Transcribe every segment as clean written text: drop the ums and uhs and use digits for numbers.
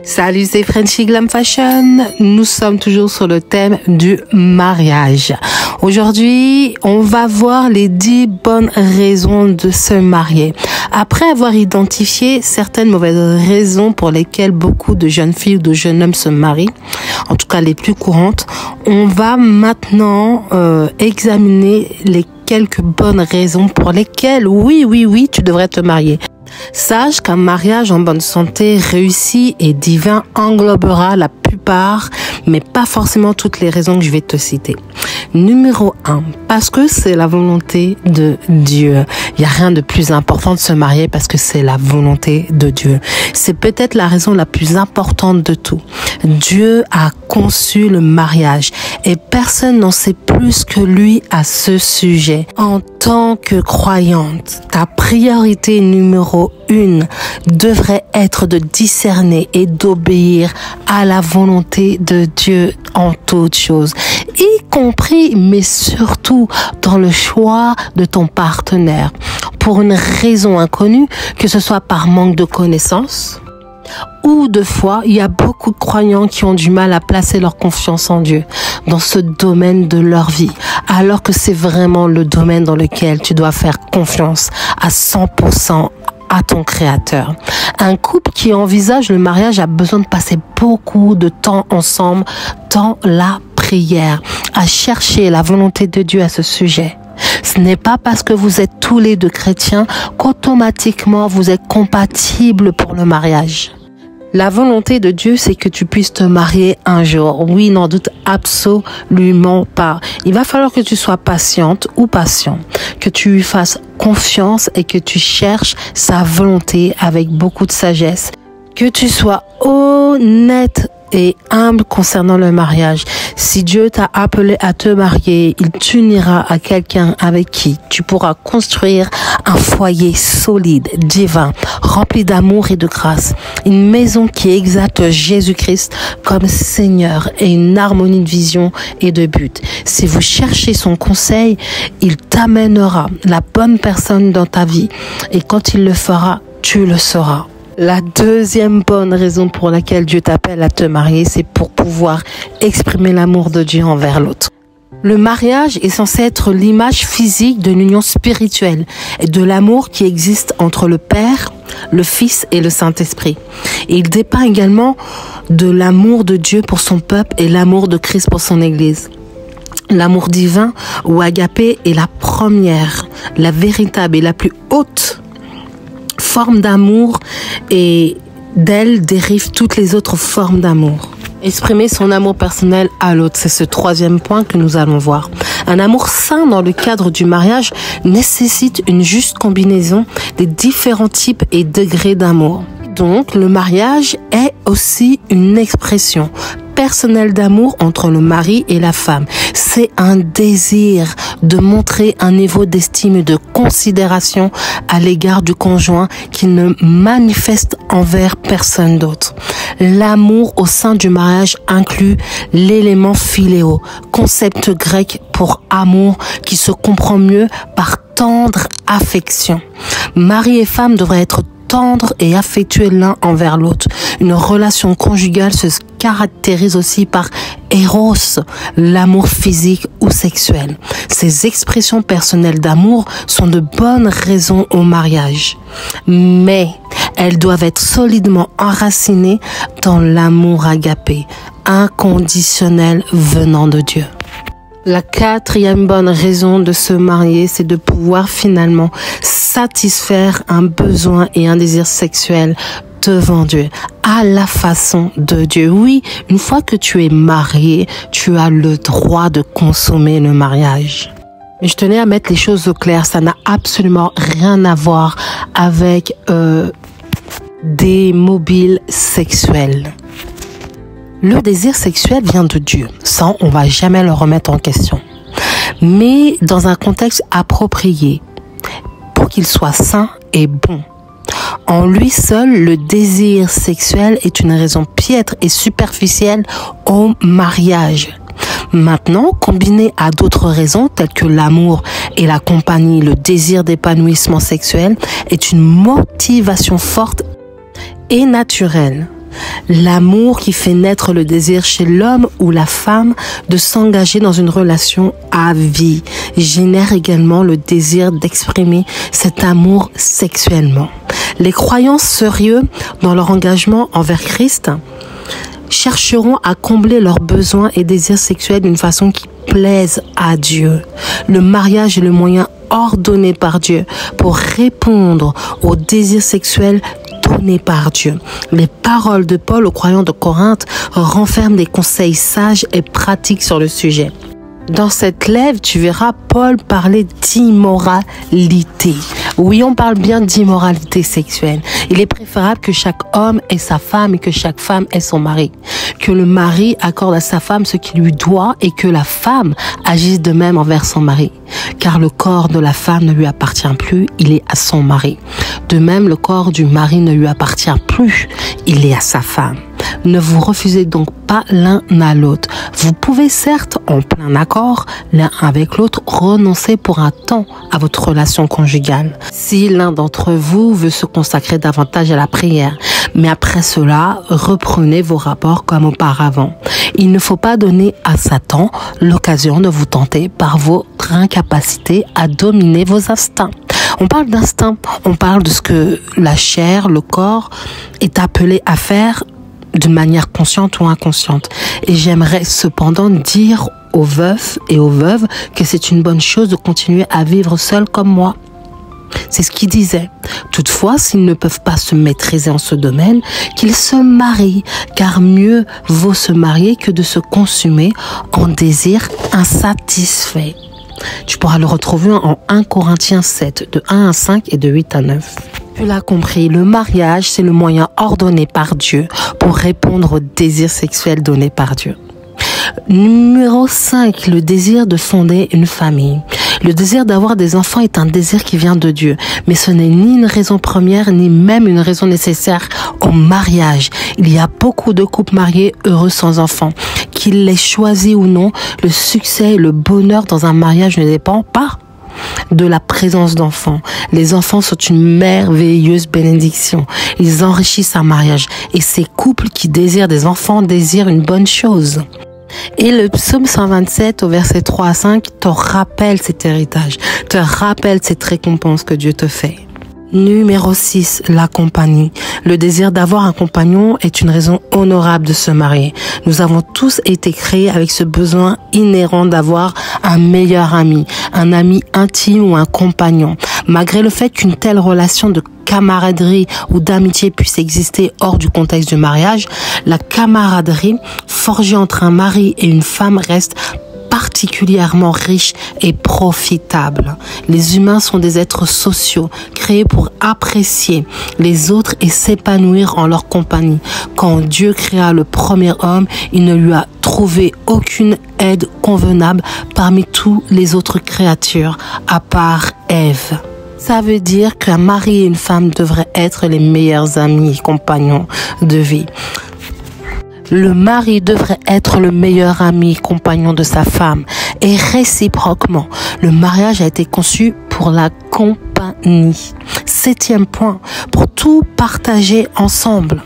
Salut, c'est Frenchy Glam Fashion. Nous sommes toujours sur le thème du mariage. Aujourd'hui, on va voir les 10 bonnes raisons de se marier. Après avoir identifié certaines mauvaises raisons pour lesquelles beaucoup de jeunes filles ou de jeunes hommes se marient, en tout cas les plus courantes, on va maintenant examiner les quelques bonnes raisons pour lesquelles, oui, tu devrais te marier. Sache qu'un mariage en bonne santé, réussi et divin englobera la plupart, mais pas forcément toutes les raisons que je vais te citer. Numéro 1, parce que c'est la volonté de Dieu. Il n'y a rien de plus important de se marier parce que c'est la volonté de Dieu. C'est peut-être la raison la plus importante de tout. Dieu a conçu le mariage et personne n'en sait plus que lui à ce sujet. En tant que croyante, ta priorité numéro 1 devrait être de discerner et d'obéir à la volonté de Dieu en toutes choses, y compris, mais surtout dans le choix de ton partenaire. Pour une raison inconnue, que ce soit par manque de connaissances, ou de foi, il y a beaucoup de croyants qui ont du mal à placer leur confiance en Dieu dans ce domaine de leur vie, alors que c'est vraiment le domaine dans lequel tu dois faire confiance à 100% à ton créateur. Un couple qui envisage le mariage a besoin de passer beaucoup de temps ensemble dans la prière, à chercher la volonté de Dieu à ce sujet. Ce n'est pas parce que vous êtes tous les deux chrétiens qu'automatiquement vous êtes compatibles pour le mariage. La volonté de Dieu, c'est que tu puisses te marier un jour. Oui, n'en doute absolument pas. Il va falloir que tu sois patiente ou patient, que tu lui fasses confiance et que tu cherches sa volonté avec beaucoup de sagesse. Que tu sois honnête et humble concernant le mariage. Si Dieu t'a appelé à te marier, il t'unira à quelqu'un avec qui tu pourras construire un foyer solide, divin, rempli d'amour et de grâce. Une maison qui exalte Jésus-Christ comme Seigneur et une harmonie de vision et de but. Si vous cherchez son conseil, il t'amènera la bonne personne dans ta vie et quand il le fera, tu le sauras. La deuxième bonne raison pour laquelle Dieu t'appelle à te marier, c'est pour pouvoir exprimer l'amour de Dieu envers l'autre. Le mariage est censé être l'image physique de l'union spirituelle et de l'amour qui existe entre le Père, le Fils et le Saint-Esprit. Et il dépeint également de l'amour de Dieu pour son peuple et l'amour de Christ pour son Église. L'amour divin ou agapé est la première, la véritable et la plus haute forme d'amour et d'elle dérivent toutes les autres formes d'amour. Exprimer son amour personnel à l'autre, c'est ce troisième point que nous allons voir. Un amour sain dans le cadre du mariage nécessite une juste combinaison des différents types et degrés d'amour. Donc, le mariage est aussi une expression personnelle d'amour entre le mari et la femme. C'est un désir de montrer un niveau d'estime et de considération à l'égard du conjoint qui ne manifeste envers personne d'autre. L'amour au sein du mariage inclut l'élément philéo, concept grec pour amour qui se comprend mieux par tendre affection. Mari et femme devraient être tendre et affectueux l'un envers l'autre. Une relation conjugale se caractérise aussi par éros, l'amour physique ou sexuel. Ces expressions personnelles d'amour sont de bonnes raisons au mariage, mais elles doivent être solidement enracinées dans l'amour agapé, inconditionnel venant de Dieu. La quatrième bonne raison de se marier, c'est de pouvoir finalement satisfaire un besoin et un désir sexuel devant Dieu, à la façon de Dieu. Oui, une fois que tu es marié, tu as le droit de consommer le mariage. Mais je tenais à mettre les choses au clair, ça n'a absolument rien à voir avec des mobiles sexuels. Le désir sexuel vient de Dieu. Ça, on va jamais le remettre en question. Mais dans un contexte approprié, pour qu'il soit sain et bon. En lui seul, le désir sexuel est une raison piètre et superficielle au mariage. Maintenant, combiné à d'autres raisons telles que l'amour et la compagnie, le désir d'épanouissement sexuel est une motivation forte et naturelle L'amour qui fait naître le désir chez l'homme ou la femme de s'engager dans une relation à vie génère également le désir d'exprimer cet amour sexuellement. Les croyants sérieux dans leur engagement envers Christ chercheront à combler leurs besoins et désirs sexuels d'une façon qui plaise à Dieu. Le mariage est le moyen ordonné par Dieu pour répondre aux désirs sexuels donnés par Dieu. Les paroles de Paul aux croyants de Corinthe renferment des conseils sages et pratiques sur le sujet. Dans cette lettre, tu verras Paul parler d'immoralité. Oui, on parle bien d'immoralité sexuelle. Il est préférable que chaque homme ait sa femme et que chaque femme ait son mari. Que le mari accorde à sa femme ce qu'il lui doit et que la femme agisse de même envers son mari. Car le corps de la femme ne lui appartient plus, il est à son mari. De même, le corps du mari ne lui appartient plus, il est à sa femme. Ne vous refusez donc pas l'un à l'autre. Vous pouvez certes, en plein accord, l'un avec l'autre, renoncer pour un temps à votre relation conjugale. Si l'un d'entre vous veut se consacrer davantage à la prière, mais après cela, reprenez vos rapports comme auparavant. Il ne faut pas donner à Satan l'occasion de vous tenter par votre incapacité à dominer vos instincts. On parle d'instinct, on parle de ce que la chair, le corps est appelé à faire de manière consciente ou inconsciente. Et j'aimerais cependant dire aux veufs et aux veuves que c'est une bonne chose de continuer à vivre seul comme moi. C'est ce qu'il disait. Toutefois, s'ils ne peuvent pas se maîtriser en ce domaine, qu'ils se marient, car mieux vaut se marier que de se consumer en désir insatisfait. Tu pourras le retrouver en 1 Corinthiens 7, de 1 à 5 et de 8 à 9. Tu l'as compris, le mariage, c'est le moyen ordonné par Dieu pour répondre aux désirs sexuels donnés par Dieu. Numéro 5, le désir de fonder une famille. Le désir d'avoir des enfants est un désir qui vient de Dieu, mais ce n'est ni une raison première, ni même une raison nécessaire au mariage. Il y a beaucoup de couples mariés heureux sans enfants. Qu'ils l'aient choisi ou non, le succès et le bonheur dans un mariage ne dépend pas de la présence d'enfants. Les enfants sont une merveilleuse bénédiction. Ils enrichissent un mariage. Et ces couples qui désirent des enfants désirent une bonne chose. Et le psaume 127 au verset 3 à 5 te rappelle cet héritage, te rappelle cette récompense que Dieu te fait. Numéro 6, la compagnie. Le désir d'avoir un compagnon est une raison honorable de se marier. Nous avons tous été créés avec ce besoin inhérent d'avoir un meilleur ami, un ami intime ou un compagnon. Malgré le fait qu'une telle relation de camaraderie ou d'amitié puisse exister hors du contexte du mariage, la camaraderie forgée entre un mari et une femme reste particulièrement riche et profitable. Les humains sont des êtres sociaux, créés pour apprécier les autres et s'épanouir en leur compagnie. Quand Dieu créa le premier homme, il ne lui a trouvé aucune aide convenable parmi toutes les autres créatures, à part Ève. Ça veut dire qu'un mari et une femme devraient être les meilleurs amis et compagnons de vie. Le mari devrait être le meilleur ami et compagnon de sa femme. Et réciproquement, le mariage a été conçu pour la compagnie. 7e point, pour tout partager ensemble.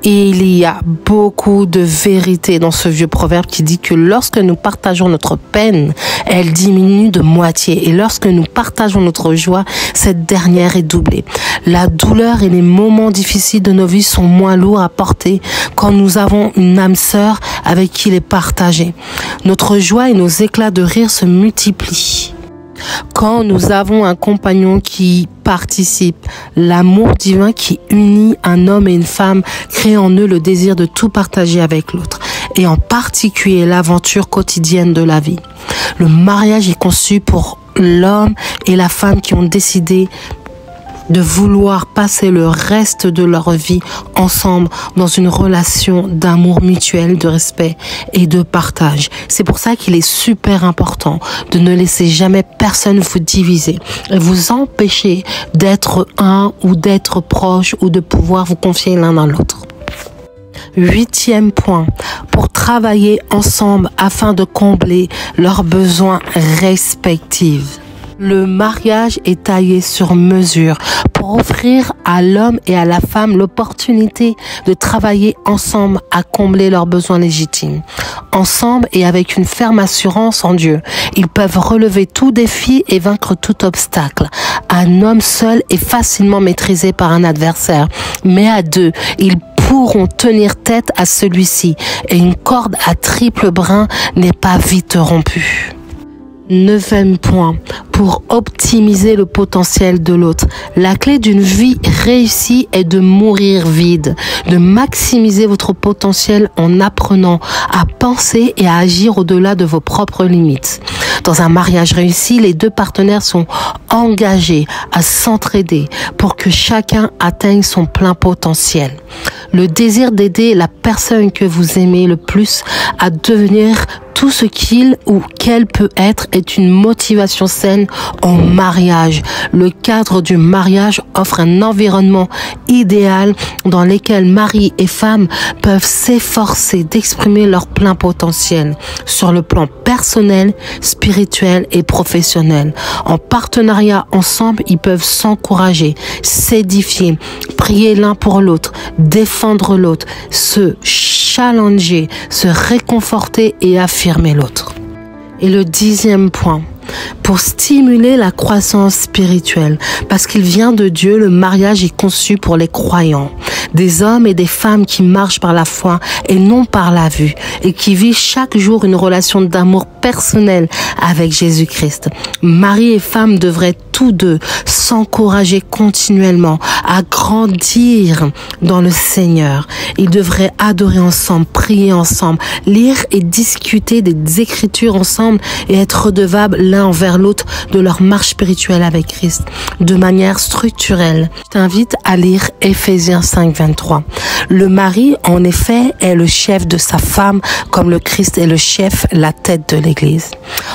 Et il y a beaucoup de vérité dans ce vieux proverbe qui dit que lorsque nous partageons notre peine, elle diminue de moitié. Et lorsque nous partageons notre joie, cette dernière est doublée. La douleur et les moments difficiles de nos vies sont moins lourds à porter quand nous avons une âme sœur avec qui les partager. Notre joie et nos éclats de rire se multiplient. Quand nous avons un compagnon qui participe, l'amour divin qui unit un homme et une femme crée en eux le désir de tout partager avec l'autre, et en particulier l'aventure quotidienne de la vie. Le mariage est conçu pour l'homme et la femme qui ont décidé de vouloir passer le reste de leur vie ensemble dans une relation d'amour mutuel, de respect et de partage. C'est pour ça qu'il est super important de ne laisser jamais personne vous diviser et vous empêcher d'être un ou d'être proche ou de pouvoir vous confier l'un dans l'autre. 8e point, pour travailler ensemble afin de combler leurs besoins respectifs. Le mariage est taillé sur mesure pour offrir à l'homme et à la femme l'opportunité de travailler ensemble à combler leurs besoins légitimes. Ensemble et avec une ferme assurance en Dieu, ils peuvent relever tout défi et vaincre tout obstacle. Un homme seul est facilement maîtrisé par un adversaire, mais à deux, ils pourront tenir tête à celui-ci et une corde à triple brin n'est pas vite rompue. 9e point, pour optimiser le potentiel de l'autre. La clé d'une vie réussie est de mourir vide, de maximiser votre potentiel en apprenant à penser et à agir au-delà de vos propres limites. Dans un mariage réussi, les deux partenaires sont engagés à s'entraider pour que chacun atteigne son plein potentiel. Le désir d'aider la personne que vous aimez le plus à devenir tout ce qu'il ou qu'elle peut être est une motivation saine en mariage. Le cadre du mariage offre un environnement idéal dans lequel mari et femme peuvent s'efforcer d'exprimer leur plein potentiel sur le plan personnel, spirituel et professionnel. En partenariat ensemble, ils peuvent s'encourager, s'édifier, prier l'un pour l'autre, défendre l'autre, se challenger, se réconforter et affirmer l'autre. Et le 10e point, pour stimuler la croissance spirituelle, parce qu'il vient de Dieu, le mariage est conçu pour les croyants, des hommes et des femmes qui marchent par la foi et non par la vue, et qui vivent chaque jour une relation d'amour personnel avec Jésus-Christ. Mari et femme devraient tous deux s'encourager continuellement à grandir dans le Seigneur. Ils devraient adorer ensemble, prier ensemble, lire et discuter des Écritures ensemble et être redevables l'un envers l'autre de leur marche spirituelle avec Christ de manière structurelle. Je t'invite à lire Éphésiens 5:23. Le mari, en effet, est le chef de sa femme comme le Christ est le chef, la tête de l'Église.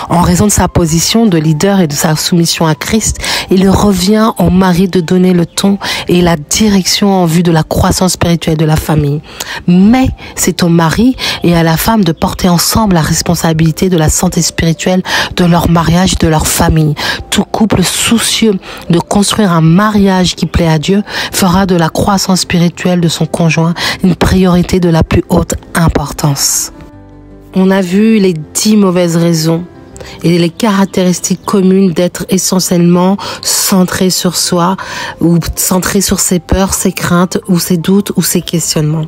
En raison de sa position de leader et de sa soumission à Christ, il revient au mari de donner le ton et la direction en vue de la croissance spirituelle de la famille. Mais c'est au mari et à la femme de porter ensemble la responsabilité de la santé spirituelle de leur mariage, de leur famille. Tout couple soucieux de construire un mariage qui plaît à Dieu fera de la croissance spirituelle de son conjoint une priorité de la plus haute importance. On a vu les 10 mauvaises raisons et les caractéristiques communes d'être essentiellement centré sur soi ou centré sur ses peurs, ses craintes ou ses doutes ou ses questionnements.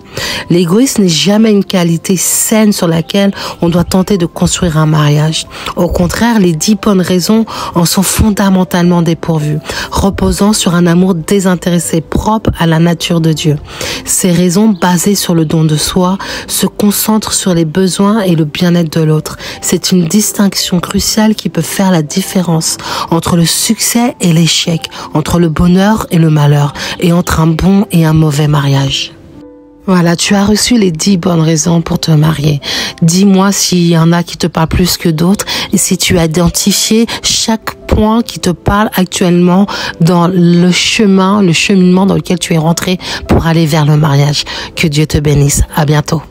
L'égoïsme n'est jamais une qualité saine sur laquelle on doit tenter de construire un mariage. Au contraire, les 10 bonnes raisons en sont fondamentalement dépourvues, reposant sur un amour désintéressé propre à la nature de Dieu. Ces raisons, basées sur le don de soi, se concentrent sur les besoins et le bien-être de l'autre. C'est une distinction cruciale qui peut faire la différence entre le succès et l'échec, entre le bonheur et le malheur, et entre un bon et un mauvais mariage. Voilà, tu as reçu les 10 bonnes raisons pour te marier. Dis-moi s'il y en a qui te parlent plus que d'autres et si tu as identifié chaque point qui te parle actuellement dans le cheminement dans lequel tu es rentré pour aller vers le mariage. Que Dieu te bénisse. À bientôt.